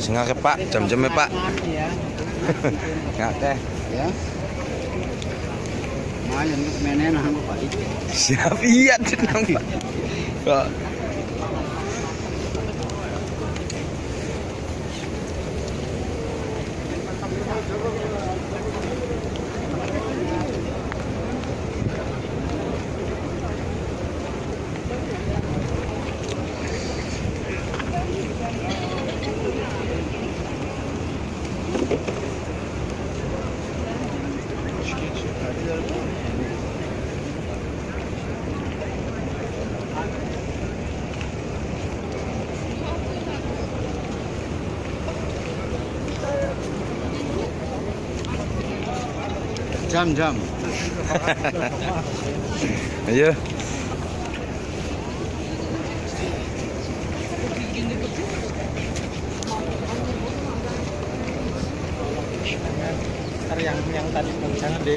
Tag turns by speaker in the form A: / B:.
A: Sing akeh Pak, jam-jame Pak. Ngakeh.
B: Ya. Lumayan untuk menen aku Pak.
A: Siap iya tenang Pak. Kok
B: jam.
A: ayo.
C: Yang tadi jangan di